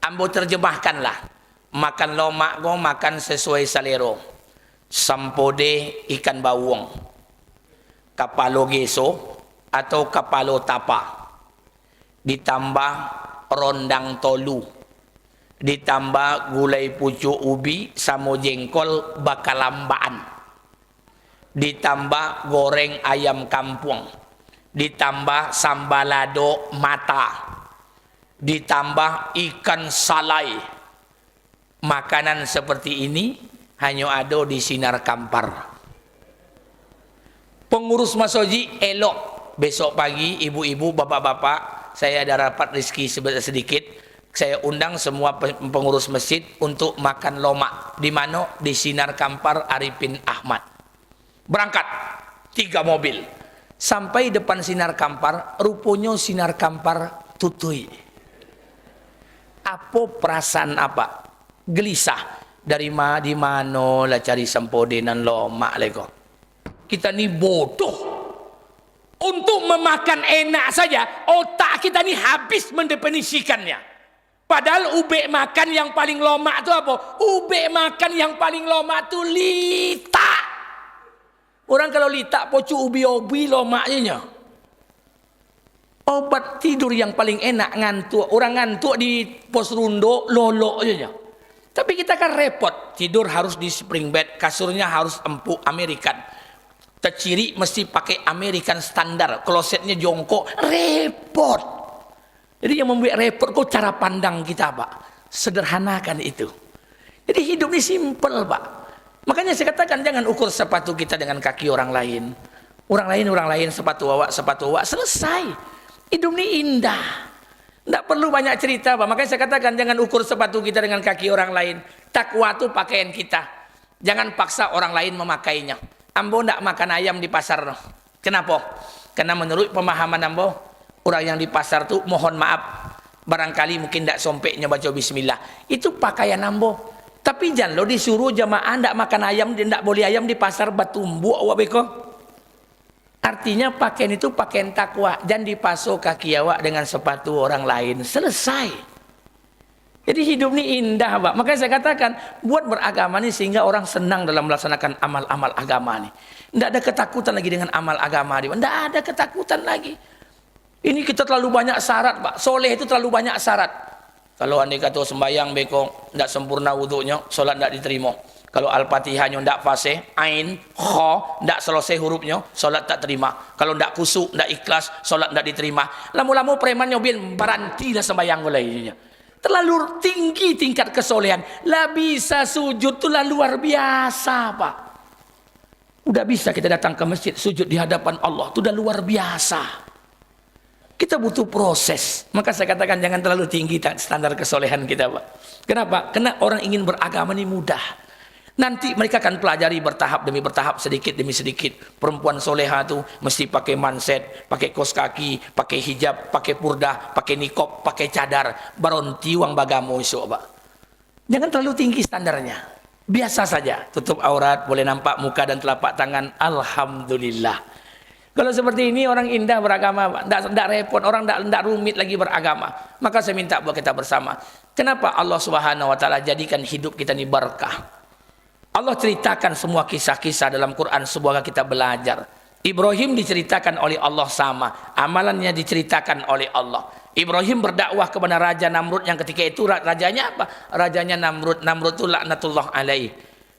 Ambo terjemahkanlah. Makan lomak go makan sesuai selera. Sampode ikan bawang, kapalo geso atau kapalo tapa, ditambah rondang tolu, ditambah gulai pucuk ubi sama jengkol bakalambaan, ditambah goreng ayam kampung, ditambah sambalado mata, ditambah ikan salai. Makanan seperti ini hanya ada di Sinar Kampar. Pengurus Masoji elok, besok pagi ibu-ibu, bapak-bapak, saya ada rapat rezeki sedikit, saya undang semua pengurus masjid untuk makan lomak. Di mana? Di Sinar Kampar Arifin Ahmad. Berangkat 3 mobil sampai depan Sinar Kampar, rupanya Sinar Kampar tutui. Apa perasaan apa? Gelisah. Di mana lah cari sempodenan lomak lego. Kita ni bodoh. Untuk memakan enak saja, otak kita ni habis mendefinisikannya. Padahal ubek makan yang paling lomak tu apa? Ubek makan yang paling lomak tu lita. Orang kalau lita pocu ubi-ubi lomaknya. Obat tidur yang paling enak ngantuk. Orang ngantuk di pos rundo lolok aja. Tapi kita kan repot, tidur harus di spring bed, kasurnya harus empuk American. Terciri mesti pakai American standar, klosetnya jongkok, repot. Jadi yang membuat repot kok cara pandang kita, Pak. Sederhanakan itu. Jadi hidup ini simple, Pak. Makanya saya katakan jangan ukur sepatu kita dengan kaki orang lain. Orang lain, sepatu awak, selesai. Hidup ini indah. Tidak perlu banyak cerita, Pak. Makanya saya katakan jangan ukur sepatu kita dengan kaki orang lain. Takwa itu pakaian kita. Jangan paksa orang lain memakainya. Ambo tidak makan ayam di pasar. Kenapa? Karena menurut pemahaman Ambo, orang yang di pasar itu mohon maaf. Barangkali mungkin tidak sompeknya baca bismillah. Itu pakaian Ambo. Tapi jangan lo disuruh jamaah tidak makan ayam, tidak boleh ayam di pasar batumbu awak beko. Artinya pakaian itu pakaian takwa. Jangan dipasok kaki awak dengan sepatu orang lain. Selesai. Jadi hidup ini indah, Pak. Makanya saya katakan, buat beragama ini sehingga orang senang dalam melaksanakan amal-amal agama ini. Tidak ada ketakutan lagi dengan amal agama ini. Tidak ada ketakutan lagi. Ini kita terlalu banyak syarat, Pak. Soleh itu terlalu banyak syarat. Kalau andai kata sembahyang beko, tidak sempurna wuduknya, solat tidak diterima. Kalau Al-Fatihahnya tidak fasih, ain, kha, tidak selesai hurufnya, solat tak terima. Kalau tidak kusuk, tidak ikhlas, solat tidak diterima. Lama-lama preman nyobin berhentilah sembahyang lainnya. Terlalu tinggi tingkat kesolehan. Lah bisa sujud itulah luar biasa, Pak. Udah bisa kita datang ke masjid sujud di hadapan Allah, itu udah luar biasa. Kita butuh proses. Maka saya katakan jangan terlalu tinggi standar kesolehan kita, Pak. Kenapa? Karena orang ingin beragama ini mudah. Nanti mereka akan pelajari bertahap demi bertahap, sedikit demi sedikit. Perempuan soleha tu mesti pakai manset, pakai kos kaki, pakai hijab, pakai purdah, pakai nikob, pakai cadar. Baron tiwang bagamu esok, Pak. Jangan terlalu tinggi standarnya. Biasa saja. Tutup aurat, boleh nampak muka dan telapak tangan. Alhamdulillah. Kalau seperti ini orang indah beragama, Pak. Tidak repot, orang tidak rumit lagi beragama. Maka saya minta buat kita bersama. Kenapa Allah Subhanahu Wa Taala jadikan hidup kita ini berkah? Allah ceritakan semua kisah-kisah dalam Quran, semoga kita belajar. Ibrahim diceritakan oleh Allah sama, amalannya diceritakan oleh Allah. Ibrahim berdakwah kepada Raja Namrud yang ketika itu rajanya apa? Rajanya Namrud. Namrud itu laknatullah alaih.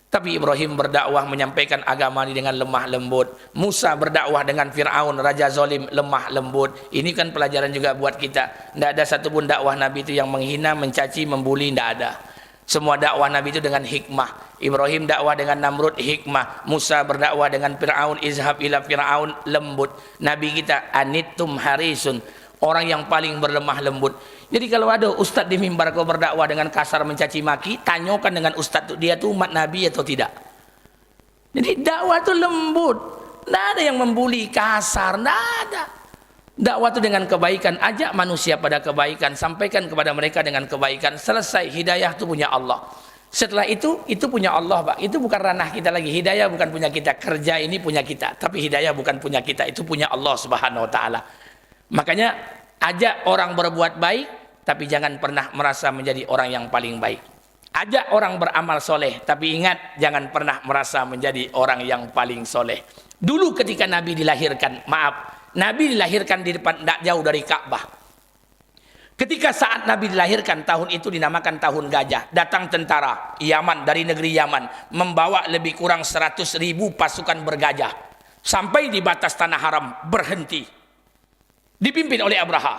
Tapi Ibrahim berdakwah menyampaikan agama ini dengan lemah lembut. Musa berdakwah dengan Fir'aun, raja zalim, lemah lembut. Ini kan pelajaran juga buat kita. Tidak ada satupun dakwah Nabi itu yang menghina, mencaci, membuli, tidak ada. Semua dakwah Nabi itu dengan hikmah. Ibrahim dakwah dengan Namrud, hikmah. Musa berdakwah dengan Fir'aun, izhab ila Fir'aun, lembut. Nabi kita anittum harisun, orang yang paling berlemah lembut. Jadi kalau ada ustaz di mimbar kau berdakwah dengan kasar mencaci maki, tanyakan dengan ustaz dia tu umat Nabi atau tidak. Jadi dakwah itu lembut, tidak ada yang membuli kasar, tidak ada. Dakwah itu dengan kebaikan, ajak manusia pada kebaikan, sampaikan kepada mereka dengan kebaikan, selesai. Hidayah itu punya Allah. Setelah itu punya Allah, Pak. Itu bukan ranah kita lagi. Hidayah bukan punya kita, kerja ini punya kita. Tapi hidayah bukan punya kita, itu punya Allah Subhanahu wa taala. Makanya ajak orang berbuat baik, tapi jangan pernah merasa menjadi orang yang paling baik. Ajak orang beramal soleh, tapi ingat jangan pernah merasa menjadi orang yang paling soleh. Dulu ketika Nabi dilahirkan, Nabi dilahirkan di depan, tidak jauh dari Ka'bah. Ketika saat Nabi dilahirkan, tahun itu dinamakan tahun gajah. Datang tentara Yaman, dari negeri Yaman, membawa lebih kurang 100.000 pasukan bergajah. Sampai di batas tanah haram, berhenti. Dipimpin oleh Abraha.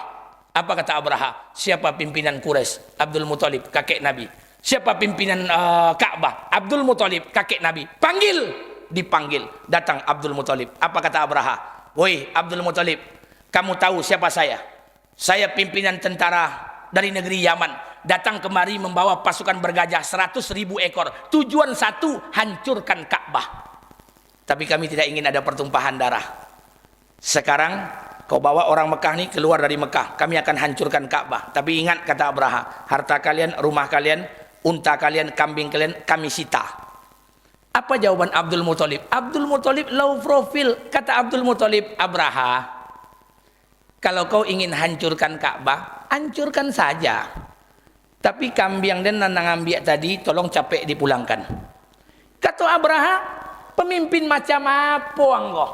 Apa kata Abraha? Siapa pimpinan Quraisy? Abdul Muthalib, kakek Nabi. Siapa pimpinan Ka'bah? Abdul Muthalib, kakek Nabi. Panggil, dipanggil. Datang Abdul Muthalib. Apa kata Abraha? Woi Abdul Muthalib, kamu tahu siapa saya? Saya pimpinan tentara dari negeri Yaman. Datang kemari membawa pasukan bergajah 100.000 ekor. Tujuan satu, hancurkan Ka'bah. Tapi kami tidak ingin ada pertumpahan darah. Sekarang kau bawa orang Mekah nih keluar dari Mekah, kami akan hancurkan Ka'bah. Tapi ingat kata Abraha, harta kalian, rumah kalian, unta kalian, kambing kalian, kami sita. Apa jawaban Abdul Muthalib? Abdul Muthalib low profile. Kata Abdul Muthalib, Abraha, kalau kau ingin hancurkan Ka'bah, hancurkan saja. Tapi kambing dan nanang ambiak tadi, tolong capek dipulangkan. Kata Abraha, pemimpin macam apa engkau?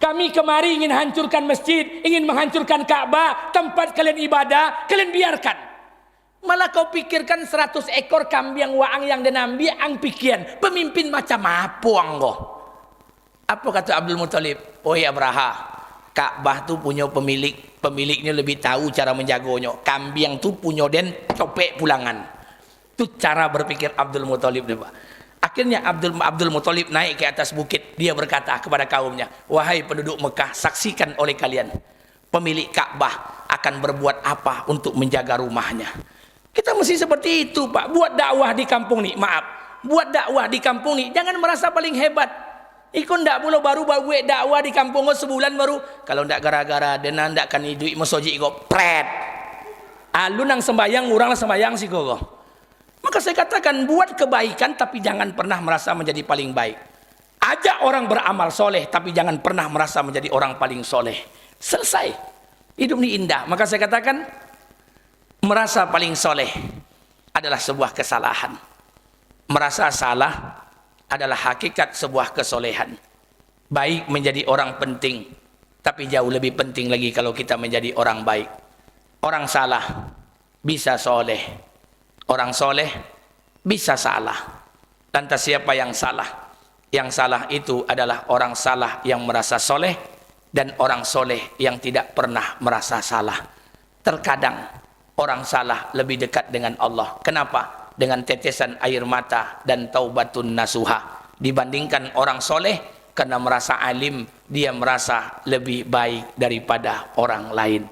Kami kemari ingin hancurkan masjid, ingin menghancurkan Ka'bah, tempat kalian ibadah, kalian biarkan. Malah kau pikirkan 100 ekor kambing waang yang denambi ang pikiran. Pemimpin macam apa engkau? Apa kata Abdul Muthalib? Oh ya Abraha, Ka'bah tu punya pemilik, pemiliknya lebih tahu cara menjaganya. Kambing tu punya den copek pulangan. Itu cara berpikir Abdul Muthalib, Pak. Akhirnya Abdul Muthalib naik ke atas bukit. Dia berkata kepada kaumnya, wahai penduduk Mekah, saksikan oleh kalian, pemilik Ka'bah akan berbuat apa untuk menjaga rumahnya. Kita mesti seperti itu, Pak. Buat dakwah di kampung nih, buat dakwah di kampung nih, jangan merasa paling hebat. Ikut ndak boleh baru buat dakwah di kampung sebulan baru. Kalau ndak gara-gara dena ndak kan duit mesoji kok pret. Alun nang sembayang, urang sembayang sih kok. Maka saya katakan buat kebaikan tapi jangan pernah merasa menjadi paling baik. Ajak orang beramal soleh tapi jangan pernah merasa menjadi orang paling soleh. Selesai. Hidup ini indah. Maka saya katakan merasa paling soleh adalah sebuah kesalahan. Merasa salah adalah hakikat sebuah kesolehan. Baik menjadi orang penting, tapi jauh lebih penting lagi kalau kita menjadi orang baik. Orang salah bisa soleh. Orang soleh bisa salah. Lantas siapa yang salah? Yang salah itu adalah orang salah yang merasa soleh dan orang soleh yang tidak pernah merasa salah. Terkadang orang salah lebih dekat dengan Allah. Kenapa? Dengan tetesan air mata dan taubatun nasuha. Dibandingkan orang soleh, karena merasa alim, dia merasa lebih baik daripada orang lain.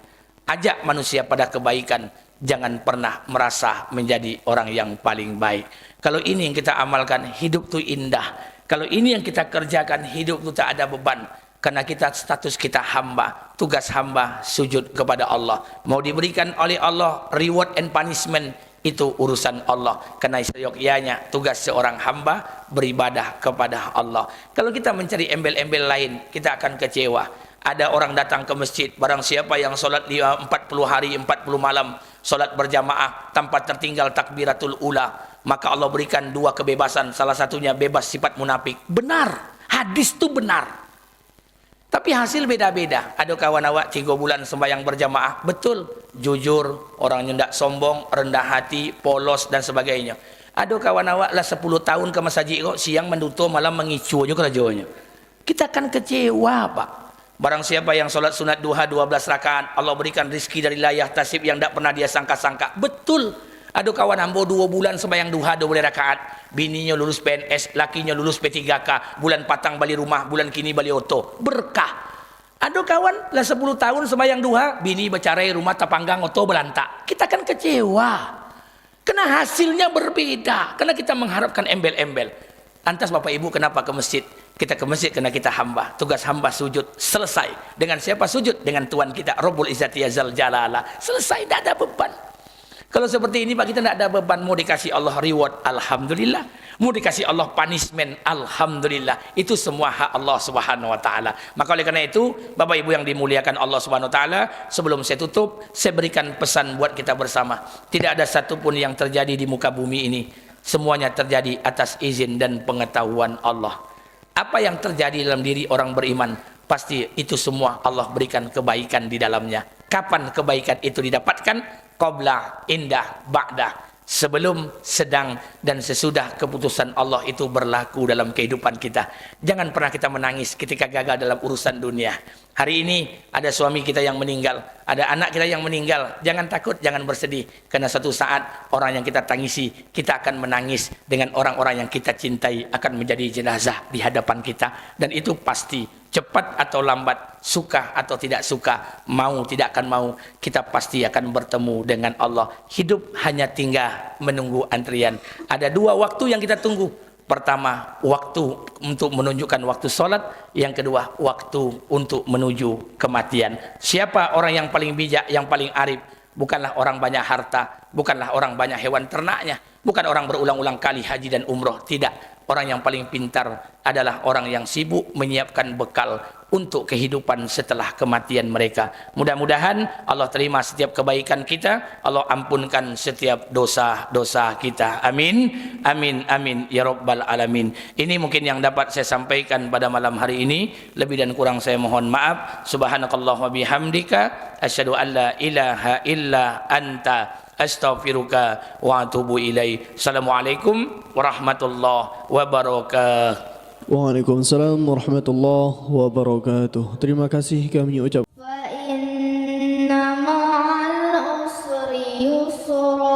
Ajak manusia pada kebaikan. Jangan pernah merasa menjadi orang yang paling baik. Kalau ini yang kita amalkan, hidup itu indah. Kalau ini yang kita kerjakan, hidup itu tak ada beban. Karena kita status kita hamba. Tugas hamba sujud kepada Allah. Mau diberikan oleh Allah reward and punishment, itu urusan Allah. Karena seyogyanya tugas seorang hamba beribadah kepada Allah. Kalau kita mencari embel-embel lain, kita akan kecewa. Ada orang datang ke masjid, barang siapa yang solat 40 hari 40 malam, solat berjamaah tanpa tertinggal takbiratul ula, maka Allah berikan 2 kebebasan. Salah satunya bebas sifat munafik. Benar, hadis itu benar. Tapi hasil beda-beda. Ada kawan awak 3 bulan sembahyang berjamaah, betul, jujur, orangnya tidak sombong, rendah hati, polos dan sebagainya. Ada kawan awak lah 10 tahun ke masjid kok, siang menduto malam mengicunya kerajanya. Kita akan kecewa Pak. Barang siapa yang solat sunat duha 12 rakaat, Allah berikan rizki dari layah tasib yang tak pernah dia sangka-sangka. Betul. Ada kawan ambo 2 bulan sembahyang duha 12 rakaat. Bininya lulus PNS, lakinya lulus P3K, bulan patang balik rumah, bulan kini balik oto. Berkah. Ada kawan lah 10 tahun sembahyang duha, bini bercerai, rumah tapanggang oto belantak. Kita akan kecewa. Karena hasilnya berbeda. Karena kita mengharapkan embel-embel. Lantas Bapak Ibu kenapa ke masjid? Kita ke masjid karena kita hamba. Tugas hamba sujud. Selesai. Dengan siapa sujud? Dengan Tuhan kita. Rabbul Izzati Azal Jalala. Selesai. Tidak ada beban. Kalau seperti ini Pak, kita tidak ada beban. Mau dikasih Allah reward, alhamdulillah. Mau dikasih Allah punishment, alhamdulillah. Itu semua hak Allah Subhanahu wa taala. Maka oleh karena itu, Bapak Ibu yang dimuliakan Allah Subhanahu wa taala, sebelum saya tutup, saya berikan pesan buat kita bersama. Tidak ada satupun yang terjadi di muka bumi ini, semuanya terjadi atas izin dan pengetahuan Allah. Apa yang terjadi dalam diri orang beriman, pasti itu semua Allah berikan kebaikan di dalamnya. Kapan kebaikan itu didapatkan? Qabla, indah, ba'dah. Sebelum, sedang, dan sesudah keputusan Allah itu berlaku dalam kehidupan kita. Jangan pernah kita menangis ketika gagal dalam urusan dunia. Hari ini ada suami kita yang meninggal, ada anak kita yang meninggal. Jangan takut, jangan bersedih. Karena suatu saat orang yang kita tangisi, kita akan menangis dengan orang-orang yang kita cintai akan menjadi jenazah di hadapan kita. Dan itu pasti. Cepat atau lambat, suka atau tidak suka, mau tidak akan mau, kita pasti akan bertemu dengan Allah. Hidup hanya tinggal menunggu antrian. Ada 2 waktu yang kita tunggu. Pertama, waktu untuk menunjukkan waktu sholat. Yang kedua, waktu untuk menuju kematian. Siapa orang yang paling bijak, yang paling arif? Bukanlah orang banyak harta, bukanlah orang banyak hewan ternaknya, bukan orang berulang-ulang kali haji dan umroh, tidak. Orang yang paling pintar adalah orang yang sibuk menyiapkan bekal untuk kehidupan setelah kematian mereka. Mudah-mudahan Allah terima setiap kebaikan kita, Allah ampunkan setiap dosa-dosa kita. Amin, amin, amin, ya Rabbal Alamin. Ini mungkin yang dapat saya sampaikan pada malam hari ini. Lebih dan kurang saya mohon maaf. Subhanakallah wa bihamdika, asyhadu an la ilaha illa anta, astaghfiruka wa atubu ilaih. Assalamualaikum warahmatullahi wabarakatuh. Waalaikumsalam warahmatullahi wabarakatuh. Terima kasih kami ucapkan. Fa inna ma'al usri yusra.